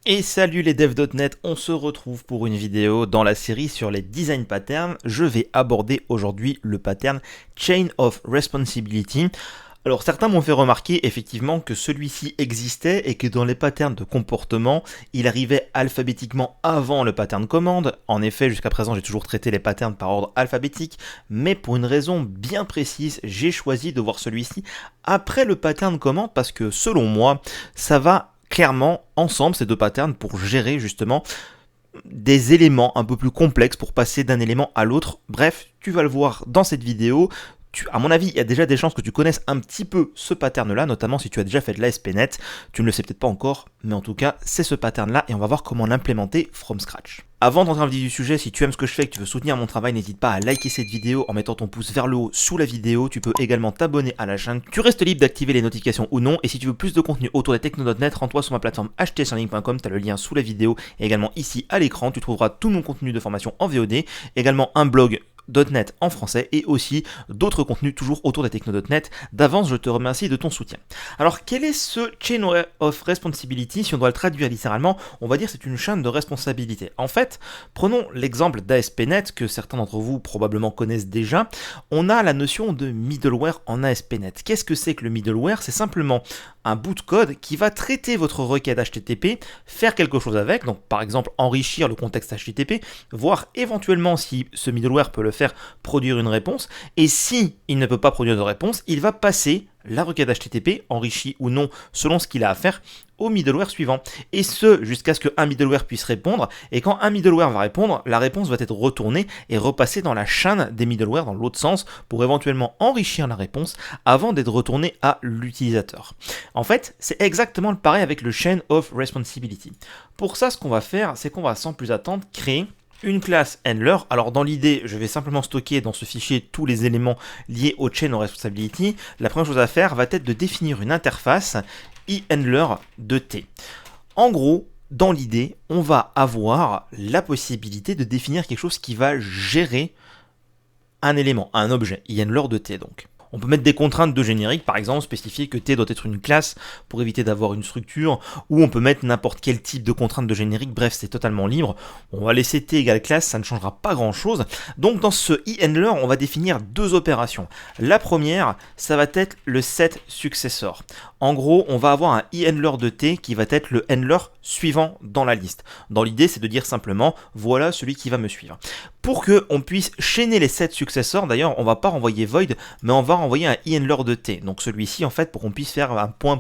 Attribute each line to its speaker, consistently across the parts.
Speaker 1: Et salut les devs.net, on se retrouve pour une vidéo dans la série sur les design patterns. Je vais aborder aujourd'hui le pattern Chain of Responsibility. Alors certains m'ont fait remarquer effectivement que celui-ci existait et que dans les patterns de comportement, il arrivait alphabétiquement avant le pattern commande. En effet, jusqu'à présent, j'ai toujours traité les patterns par ordre alphabétique, mais pour une raison bien précise, j'ai choisi de voir celui-ci après le pattern commande parce que selon moi, ça va clairement ensemble ces deux patterns pour gérer justement des éléments un peu plus complexes pour passer d'un élément à l'autre. Bref, tu vas le voir dans cette vidéo. À mon avis, il y a déjà des chances que tu connaisses un petit peu ce pattern-là, notamment si tu as déjà fait de l'ASP.NET. Tu ne le sais peut-être pas encore, mais en tout cas, c'est ce pattern-là et on va voir comment l'implémenter from scratch. Avant d'entrer dans le vif du sujet, si tu aimes ce que je fais et que tu veux soutenir mon travail, n'hésite pas à liker cette vidéo en mettant ton pouce vers le haut sous la vidéo. Tu peux également t'abonner à la chaîne. Tu restes libre d'activer les notifications ou non. Et si tu veux plus de contenu autour des techno.net, rends-toi sur ma plateforme htsurlink.com. Tu as le lien sous la vidéo et également ici à l'écran. Tu trouveras tout mon contenu de formation en VOD, également un blog .NET en français et aussi d'autres contenus toujours autour des techno.net. D'avance, je te remercie de ton soutien. Alors, quel est ce Chain of Responsibility? Si on doit le traduire littéralement, on va dire c'est une chaîne de responsabilité. En fait, prenons l'exemple d'ASP.NET que certains d'entre vous probablement connaissent déjà. On a la notion de middleware en ASP.NET. Qu'est-ce que c'est que le middleware? C'est simplement un bout de code qui va traiter votre requête HTTP, faire quelque chose avec, donc par exemple enrichir le contexte HTTP, voir éventuellement si ce middleware peut le faire produire une réponse, et si il ne peut pas produire de réponse, il va passer la requête HTTP, enrichie ou non selon ce qu'il a à faire, au middleware suivant. Et ce, jusqu'à ce qu'un middleware puisse répondre, et quand un middleware va répondre, la réponse va être retournée et repassée dans la chaîne des middleware dans l'autre sens pour éventuellement enrichir la réponse avant d'être retournée à l'utilisateur. En fait, c'est exactement le pareil avec le Chain of Responsibility. Pour ça, ce qu'on va faire, c'est qu'on va sans plus attendre créer une classe handler. Alors dans l'idée, je vais simplement stocker dans ce fichier tous les éléments liés au chain of responsibility. La première chose à faire va être de définir une interface eHandler de T. En gros, dans l'idée, on va avoir la possibilité de définir quelque chose qui va gérer un élément, un objet, eHandler de T donc. On peut mettre des contraintes de générique, par exemple spécifier que T doit être une classe pour éviter d'avoir une structure, ou on peut mettre n'importe quel type de contrainte de générique, bref c'est totalement libre. On va laisser T égale classe, ça ne changera pas grand chose. Donc dans ce eHandler, on va définir deux opérations. La première, ça va être le set successor. En gros, on va avoir un eHandler de T qui va être le handler suivant dans la liste. Dans l'idée, c'est de dire simplement, voilà celui qui va me suivre. Pour qu'on puisse chaîner les sets successors, d'ailleurs, on va pas renvoyer void, mais on va renvoyer un eHandler de T. Donc celui-ci, en fait, pour qu'on puisse faire un point,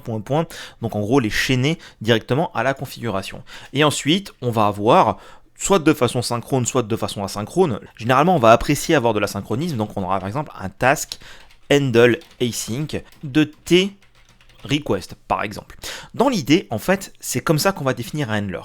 Speaker 1: donc en gros les chaîner directement à la configuration. Et ensuite, on va avoir soit de façon synchrone, soit de façon asynchrone. Généralement, on va apprécier avoir de l'asynchronisme, donc on aura par exemple un task handle async de T request par exemple. Dans l'idée, en fait, c'est comme ça qu'on va définir un handler.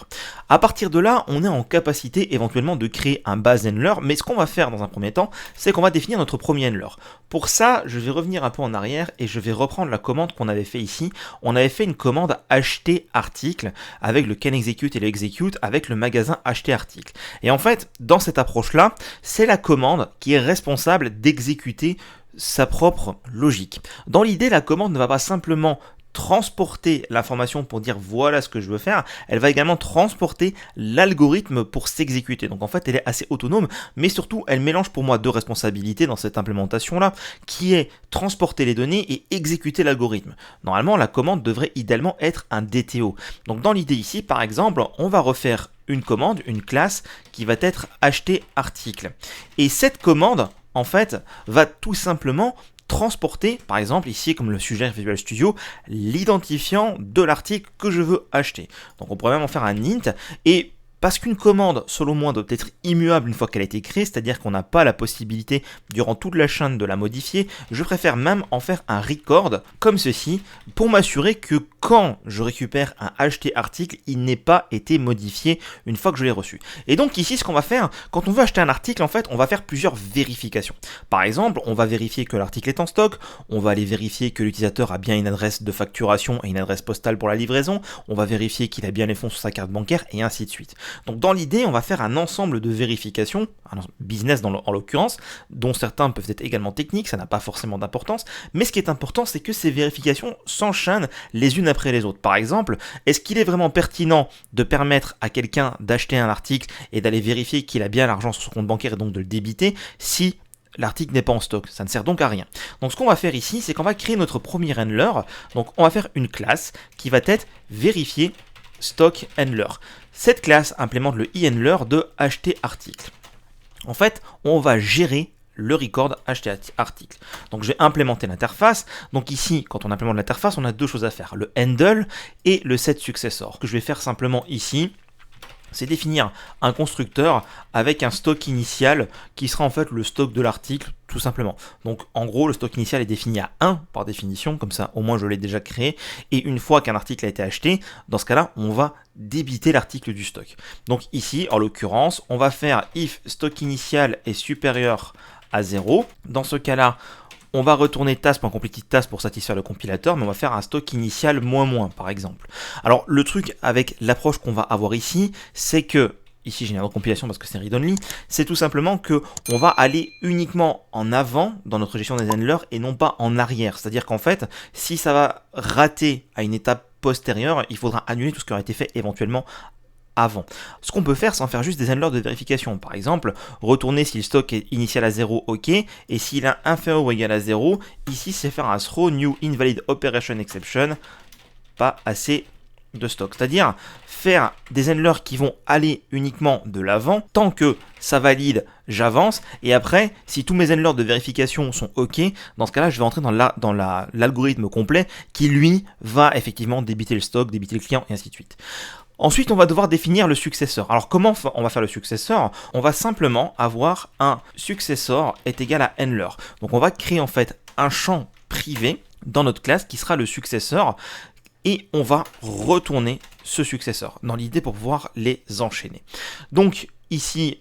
Speaker 1: À partir de là, on est en capacité éventuellement de créer un base handler, mais ce qu'on va faire dans un premier temps, c'est qu'on va définir notre premier handler. Pour ça, je vais revenir un peu en arrière et je vais reprendre la commande qu'on avait fait ici. On avait fait une commande acheter article avec le can execute et le execute avec le magasin acheter article. Et en fait, dans cette approche-là, c'est la commande qui est responsable d'exécuter sa propre logique. Dans l'idée, la commande ne va pas simplement transporter l'information pour dire voilà ce que je veux faire, elle va également transporter l'algorithme pour s'exécuter. Donc en fait, elle est assez autonome, mais surtout, elle mélange pour moi deux responsabilités dans cette implémentation-là, qui est transporter les données et exécuter l'algorithme. Normalement, la commande devrait idéalement être un DTO. Donc dans l'idée ici, par exemple, on va refaire une commande, une classe qui va être acheter article. Et cette commande, en fait, va tout simplement transporter, par exemple, ici, comme le suggère Visual Studio, l'identifiant de l'article que je veux acheter. Donc on pourrait même en faire un int, et parce qu'une commande, selon moi, doit être immuable une fois qu'elle a été créée, c'est-à-dire qu'on n'a pas la possibilité, durant toute la chaîne, de la modifier, je préfère même en faire un record, comme ceci, pour m'assurer que quand je récupère un acheter article, il n'ait pas été modifié une fois que je l'ai reçu. Et donc ici, ce qu'on va faire, quand on veut acheter un article, en fait, on va faire plusieurs vérifications. Par exemple, on va vérifier que l'article est en stock, on va aller vérifier que l'utilisateur a bien une adresse de facturation et une adresse postale pour la livraison, on va vérifier qu'il a bien les fonds sur sa carte bancaire, et ainsi de suite. Donc dans l'idée, on va faire un ensemble de vérifications, un business en l'occurrence, dont certains peuvent être également techniques, ça n'a pas forcément d'importance, mais ce qui est important, c'est que ces vérifications s'enchaînent les unes après les autres. Par exemple, est-ce qu'il est vraiment pertinent de permettre à quelqu'un d'acheter un article et d'aller vérifier qu'il a bien l'argent sur son compte bancaire et donc de le débiter si l'article n'est pas en stock? Ça ne sert donc à rien. Donc ce qu'on va faire ici, c'est qu'on va créer notre premier handler. Donc on va faire une classe qui va être vérifier stock handler. Cette classe implémente le e-handler de acheter article. En fait, on va gérer le record acheter article. Donc je vais implémenter l'interface. Donc ici, quand on implémente l'interface, on a deux choses à faire, le handle et le set successor. Ce que je vais faire simplement ici, c'est définir un constructeur avec un stock initial qui sera en fait le stock de l'article tout simplement. Donc en gros le stock initial est défini à 1 par définition, comme ça au moins je l'ai déjà créé, et une fois qu'un article a été acheté, dans ce cas-là on va débiter l'article du stock. Donc ici en l'occurrence on va faire if stock initial est supérieur à 0, dans ce cas-là on va retourner task.completed pour satisfaire le compilateur, mais on va faire un stock initial -, par exemple. Alors, le truc avec l'approche qu'on va avoir ici, c'est que, ici j'ai une compilation parce que c'est read-only, c'est tout simplement que on va aller uniquement en avant dans notre gestion des handlers et non pas en arrière. C'est-à-dire qu'en fait, si ça va rater à une étape postérieure, il faudra annuler tout ce qui aurait été fait éventuellement avant. Ce qu'on peut faire, c'est en faire juste des handlers de vérification. Par exemple, retourner si le stock est initial à 0, ok, et s'il est inférieur ou égal à 0, ici c'est faire un throw new invalid operation exception, pas assez de stock. C'est-à-dire faire des handlers qui vont aller uniquement de l'avant, tant que ça valide, j'avance, et après, si tous mes handlers de vérification sont ok, dans ce cas-là, je vais entrer dans l'algorithme complet qui, lui, va effectivement débiter le stock, débiter le client, et ainsi de suite. Ensuite, on va devoir définir le successeur. Alors, comment on va faire le successeur? On va simplement avoir un successor est égal à handler. Donc, on va créer en fait un champ privé dans notre classe qui sera le successeur et on va retourner ce successeur dans l'idée pour pouvoir les enchaîner. Donc, ici,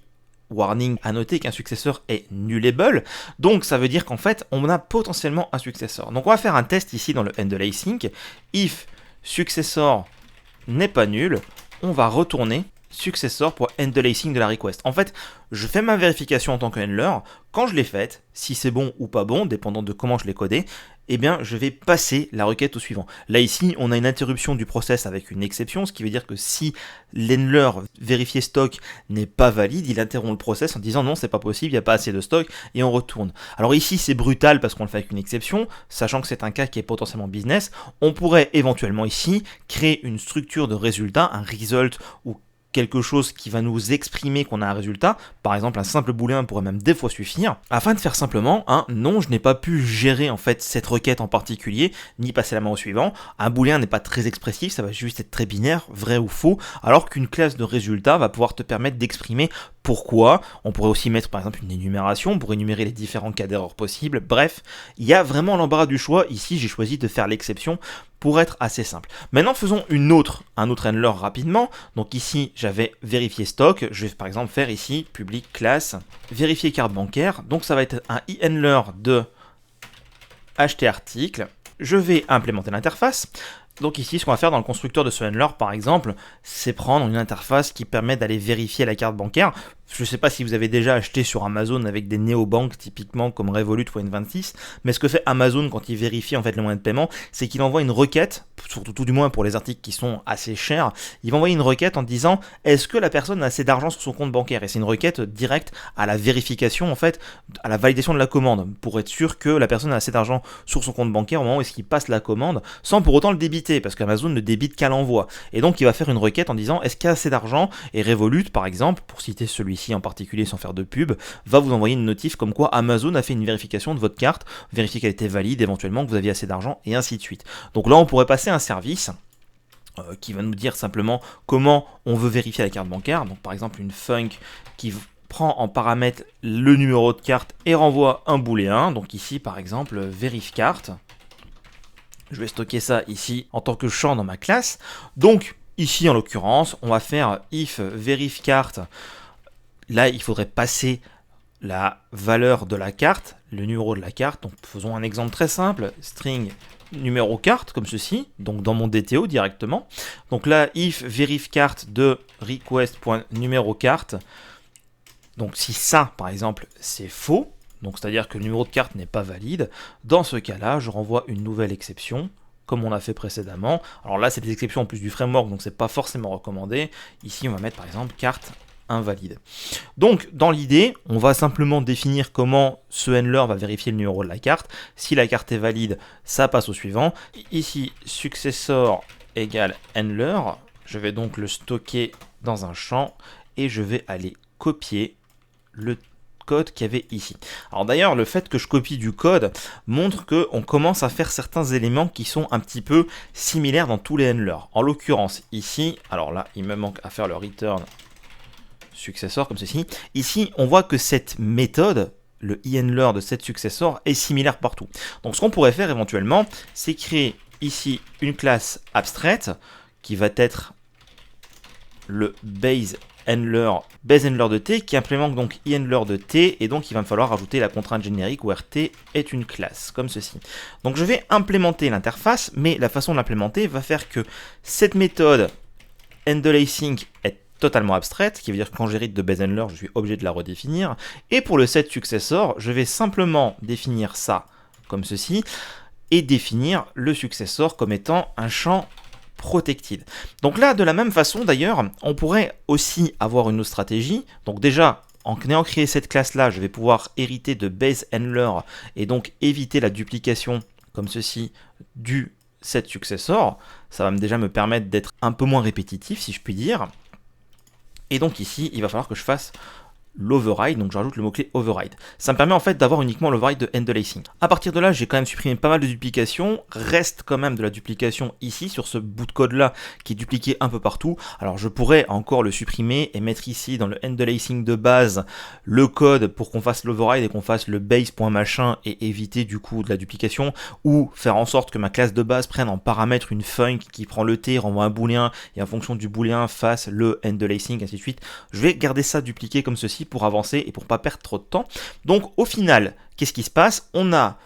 Speaker 1: warning, à noter qu'un successeur est nullable, donc ça veut dire qu'en fait, on a potentiellement un successeur. Donc, on va faire un test ici dans le handle async. If successor n'est pas nul, on va retourner successor pour handle async de la request. En fait, je fais ma vérification en tant que handler. Quand je l'ai faite, si c'est bon ou pas bon, dépendant de comment je l'ai codé, eh bien, je vais passer la requête au suivant. Là, ici, on a une interruption du process avec une exception, ce qui veut dire que si l'handler vérifié stock n'est pas valide, il interrompt le process en disant non, c'est pas possible, il n'y a pas assez de stock, et on retourne. Alors ici, c'est brutal parce qu'on le fait avec une exception, sachant que c'est un cas qui est potentiellement business. On pourrait éventuellement ici créer une structure de résultat, un result ou quelque chose qui va nous exprimer qu'on a un résultat, par exemple un simple booléen pourrait même des fois suffire, afin de faire simplement un non, je n'ai pas pu gérer en fait cette requête en particulier, ni passer la main au suivant. Un booléen n'est pas très expressif, ça va juste être très binaire, vrai ou faux, alors qu'une classe de résultat va pouvoir te permettre d'exprimer pourquoi. On pourrait aussi mettre par exemple une énumération pour énumérer les différents cas d'erreur possibles. Bref, il y a vraiment l'embarras du choix. Ici, j'ai choisi de faire l'exception pour être assez simple. Maintenant, faisons un autre handler rapidement. Donc ici, j'avais vérifié stock. Je vais par exemple faire ici, public classe, vérifier carte bancaire. Donc ça va être un e-handler de acheter article. Je vais implémenter l'interface. Donc ici, ce qu'on va faire dans le constructeur de ce handler, par exemple, c'est prendre une interface qui permet d'aller vérifier la carte bancaire. Je ne sais pas si vous avez déjà acheté sur Amazon avec des néobanques, typiquement comme Revolut ou N26, mais ce que fait Amazon quand il vérifie en fait le moyen de paiement, c'est qu'il envoie une requête, surtout tout du moins pour les articles qui sont assez chers, il va envoyer une requête en disant est-ce que la personne a assez d'argent sur son compte bancaire? Et c'est une requête directe à la vérification, en fait, à la validation de la commande, pour être sûr que la personne a assez d'argent sur son compte bancaire au moment où il passe la commande, sans pour autant le débiter, parce qu'Amazon ne débite qu'à l'envoi. Et donc il va faire une requête en disant est-ce qu'il y a assez d'argent? Et Revolut, par exemple, pour citer celui-ci en particulier sans faire de pub, va vous envoyer une notif comme quoi Amazon a fait une vérification de votre carte, vérifier qu'elle était valide, éventuellement que vous aviez assez d'argent, et ainsi de suite. Donc là, on pourrait passer un service qui va nous dire simplement comment on veut vérifier la carte bancaire. Donc par exemple une func qui prend en paramètre le numéro de carte et renvoie un booléen. Donc ici par exemple vérif carte. Je vais stocker ça ici en tant que champ dans ma classe. Donc ici en l'occurrence, on va faire if verif carte. Là, il faudrait passer la valeur de la carte, le numéro de la carte. Donc faisons un exemple très simple, string numéro carte comme ceci, donc dans mon DTO directement. Donc là, if verif carte de request.numéro carte. Donc si ça, par exemple, c'est faux, donc c'est-à-dire que le numéro de carte n'est pas valide, dans ce cas-là, je renvoie une nouvelle exception, comme on a fait précédemment. Alors là, c'est des exceptions en plus du framework, donc c'est pas forcément recommandé. Ici, on va mettre par exemple carte invalide. Donc, dans l'idée, on va simplement définir comment ce handler va vérifier le numéro de la carte. Si la carte est valide, ça passe au suivant. Ici, successor égale handler. Je vais donc le stocker dans un champ et je vais aller copier le code qu'il y avait ici. Alors d'ailleurs, le fait que je copie du code montre qu'on commence à faire certains éléments qui sont un petit peu similaires dans tous les handlers. En l'occurrence, ici, alors là, il me manque à faire le return successor comme ceci. Ici, on voit que cette méthode, le eHandler de cette successor, est similaire partout. Donc ce qu'on pourrait faire éventuellement, c'est créer ici une classe abstraite qui va être le base handler de t qui implémente donc eHandler de t, et donc il va me falloir rajouter la contrainte générique where t est une classe, comme ceci. Donc je vais implémenter l'interface, mais la façon de l'implémenter va faire que cette méthode handleAsync est totalement abstraite, ce qui veut dire que quand j'hérite de basehandler, je suis obligé de la redéfinir. Et pour le set successor, je vais simplement définir ça comme ceci, et définir le successor comme étant un champ protected. Donc là, de la même façon d'ailleurs, on pourrait aussi avoir une autre stratégie. Donc déjà, en ayant créé cette classe-là, je vais pouvoir hériter de basehandler et donc éviter la duplication comme ceci du set successor. Ça va déjà me permettre d'être un peu moins répétitif, si je puis dire. Et donc ici, il va falloir que je fasse l'override, donc je rajoute le mot-clé override. Ça me permet en fait d'avoir uniquement l'override de handleAsync. À partir de là, j'ai quand même supprimé pas mal de duplications, reste quand même de la duplication ici, sur ce bout de code-là, qui est dupliqué un peu partout. Alors je pourrais encore le supprimer et mettre ici, dans le handleAsync de base, le code pour qu'on fasse l'override et qu'on fasse le base.machin et éviter du coup de la duplication, ou faire en sorte que ma classe de base prenne en paramètre une func qui prend le t, renvoie un booléen, et en fonction du booléen fasse le handleAsync, ainsi de suite. Je vais garder ça dupliqué comme ceci, pour avancer et pour pas perdre trop de temps. Donc au final, qu'est-ce qui se passe? On a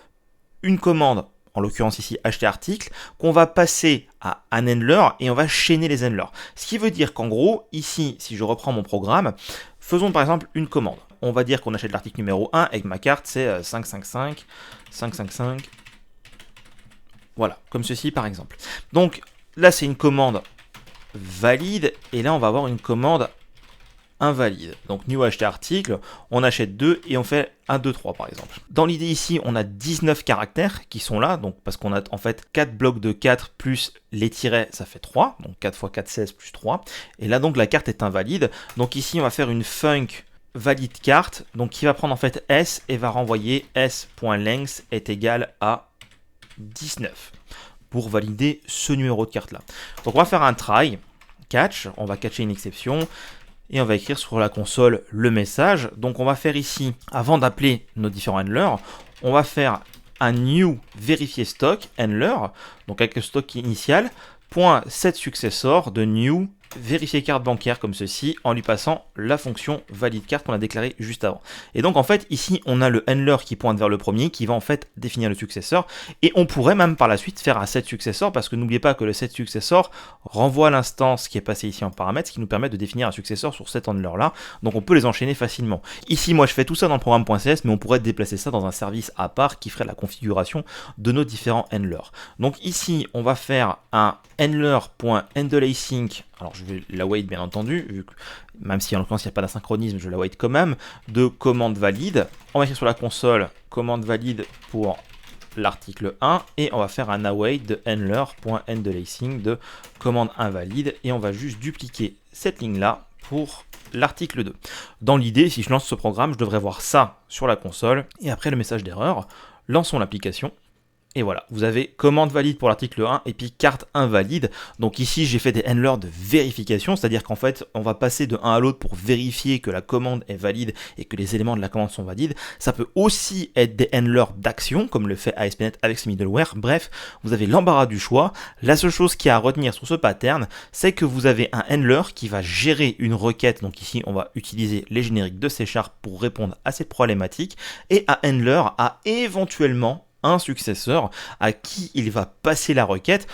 Speaker 1: une commande, en l'occurrence ici htArticle, qu'on va passer à un handler et on va chaîner les handlers. Ce qui veut dire qu'en gros, ici, si je reprends mon programme, faisons par exemple une commande. On va dire qu'on achète l'article numéro 1 et que ma carte c'est 555, 555, voilà, comme ceci par exemple. Donc là c'est une commande valide et là on va avoir une commande invalide. Donc new htArticle, on achète 2 et on fait 1, 2, 3 par exemple. Dans l'idée ici, on a 19 caractères qui sont là, donc parce qu'on a en fait 4 blocs de 4 plus les tirets, ça fait 3, donc 4 x 4, 16 plus 3. Et là donc la carte est invalide. Donc ici on va faire une func valide carte, donc qui va prendre en fait s et va renvoyer s.length est égal à 19 pour valider ce numéro de carte là. Donc on va faire un try, catch, on va catcher une exception, et on va écrire sur la console le message. Donc on va faire ici, avant d'appeler nos différents handlers, on va faire un new vérifier stock handler, donc avec le stock initial, point set successor de new vérifier carte bancaire comme ceci, en lui passant la fonction valide carte qu'on a déclarée juste avant. Et donc en fait ici on a le handler qui pointe vers le premier, qui va en fait définir le successeur, et on pourrait même par la suite faire un set successor, parce que n'oubliez pas que le set successor renvoie l'instance qui est passée ici en paramètre, ce qui nous permet de définir un successeur sur cet handler là, donc on peut les enchaîner facilement. Ici moi je fais tout ça dans le programme.cs, mais on pourrait déplacer ça dans un service à part qui ferait la configuration de nos différents handlers. Donc ici on va faire un handler.handleAsync, alors je vais l'await bien entendu, vu que, même si en l'occurrence il n'y a pas d'asynchronisme, je l'await quand même, de commande valide. On va écrire sur la console commande valide pour l'article 1, et on va faire un await de handler.handleAsync de commande invalide, et on va juste dupliquer cette ligne là pour l'article 2. Dans l'idée, si je lance ce programme, je devrais voir ça sur la console, et après le message d'erreur, lançons l'application. Et voilà, vous avez commande valide pour l'article 1 et puis carte invalide. Donc ici, j'ai fait des handlers de vérification, c'est-à-dire qu'en fait, on va passer de un à l'autre pour vérifier que la commande est valide et que les éléments de la commande sont valides. Ça peut aussi être des handlers d'action, comme le fait ASP.NET avec ce middleware. Bref, vous avez l'embarras du choix. La seule chose qu'il y a à retenir sur ce pattern, c'est que vous avez un handler qui va gérer une requête. Donc ici, on va utiliser les génériques de C# pour répondre à cette problématique. Et un handler a éventuellement un successeur à qui il va passer la requête.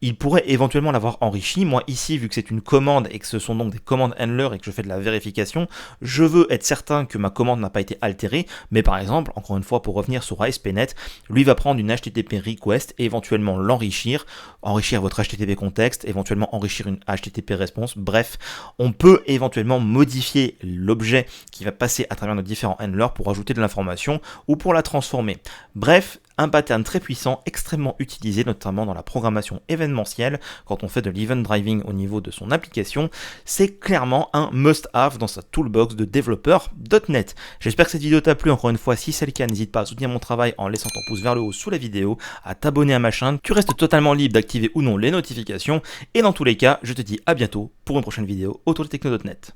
Speaker 1: Il pourrait éventuellement l'avoir enrichi. Moi ici, vu que c'est une commande et que ce sont donc des commandes handler et que je fais de la vérification, je veux être certain que ma commande n'a pas été altérée. Mais par exemple, encore une fois, pour revenir sur ASP.NET, lui va prendre une HTTP request et éventuellement l'enrichir, enrichir votre HTTP context, éventuellement enrichir une HTTP response. Bref, on peut éventuellement modifier l'objet qui va passer à travers nos différents handlers pour ajouter de l'information ou pour la transformer. Bref, un pattern très puissant, extrêmement utilisé, notamment dans la programmation événementielle, quand on fait de l'event driving au niveau de son application. C'est clairement un must-have dans sa toolbox de développeur .NET. J'espère que cette vidéo t'a plu. Encore une fois, si c'est le cas, n'hésite pas à soutenir mon travail en laissant ton pouce vers le haut sous la vidéo, à t'abonner à ma chaîne. Tu restes totalement libre d'activer ou non les notifications. Et dans tous les cas, je te dis à bientôt pour une prochaine vidéo autour de techno.net.